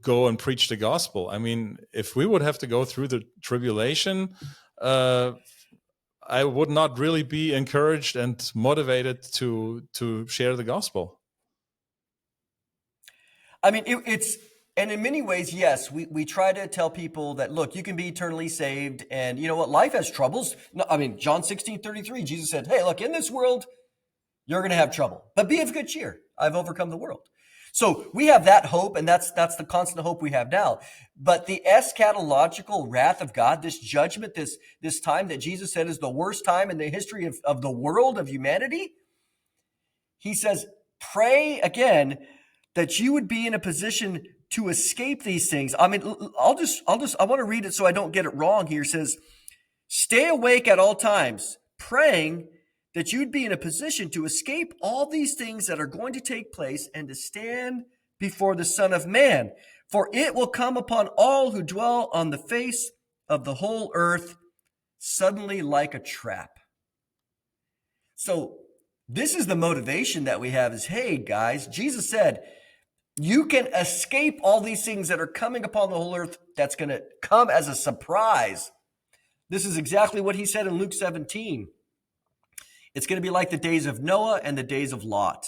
go and preach the gospel. I mean, if we would have to go through the tribulation, I would not really be encouraged and motivated to share the gospel. I mean, and in many ways, yes, we try to tell people that, look, you can be eternally saved. And you know what? Life has troubles. No, I mean, John 16:33, Jesus said, hey, look, in this world, you're going to have trouble, but be of good cheer. I've overcome the world. So we have that hope, and that's the constant hope we have now. But the eschatological wrath of God, this judgment, this time that Jesus said is the worst time in the history of the world, of humanity, he says, pray again that you would be in a position to escape these things. I mean, I want to read it so I don't get it wrong here. It says, stay awake at all times, praying that you'd be in a position to escape all these things that are going to take place and to stand before the Son of Man. For it will come upon all who dwell on the face of the whole earth suddenly like a trap. So this is the motivation that we have is, hey, guys, Jesus said, you can escape all these things that are coming upon the whole earth that's going to come as a surprise. This is exactly what he said in Luke 17. It's going to be like the days of Noah and the days of Lot.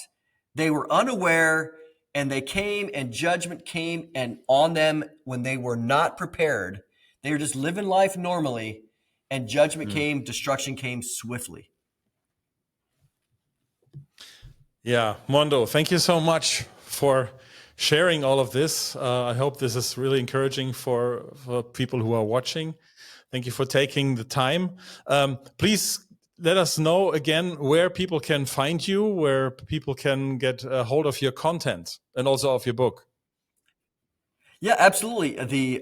They were unaware, and they came, and judgment came and on them when they were not prepared. They were just living life normally, and judgment came, destruction came swiftly. Yeah, Mondo, thank you so much for sharing all of this. I hope this is really encouraging for people who are watching. Thank you for taking the time. Please let us know again where people can find you, where people can get a hold of your content and also of your book. Yeah, absolutely.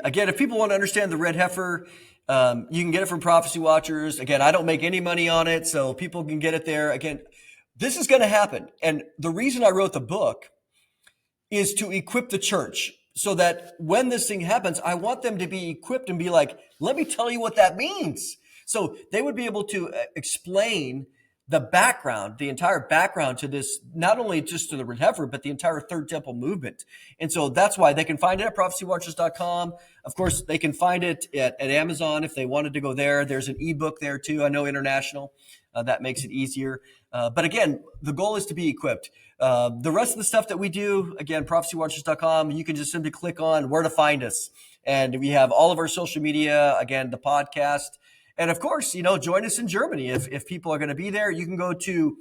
Again, if people want to understand the Red Heifer, you can get it from Prophecy Watchers. Again, I don't make any money on it, so people can get it there. Again, this is going to happen. And the reason I wrote the book is to equip the church so that when this thing happens, I want them to be equipped and be like, let me tell you what that means. So they would be able to explain the background, the entire background to this, not only just to the Red Heifer, but the entire Third Temple movement. And so that's why they can find it at prophecywatchers.com. Of course, they can find it at Amazon if they wanted to go there. There's an ebook there too. I know international. That makes it easier. But again, the goal is to be equipped. The rest of the stuff that we do, again, prophecywatchers.com, you can just simply click on where to find us. And we have all of our social media, again, the podcast. And of course, join us in Germany. If people are going to be there, you can go to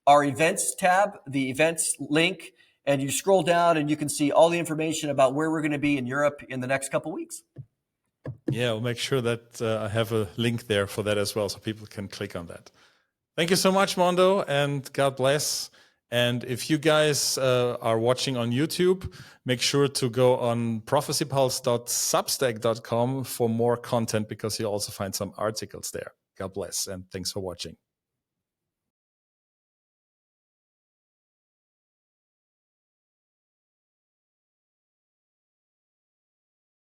our events tab, the events link, and you scroll down and you can see all the information about where we're going to be in Europe in the next couple of weeks. Yeah, we'll make sure that I have a link there for that as well, so people can click on that. Thank you so much, Mondo, and God bless. And if you guys are watching on YouTube, make sure to go on prophecypulse.substack.com for more content, because you'll also find some articles there. God bless, and thanks for watching.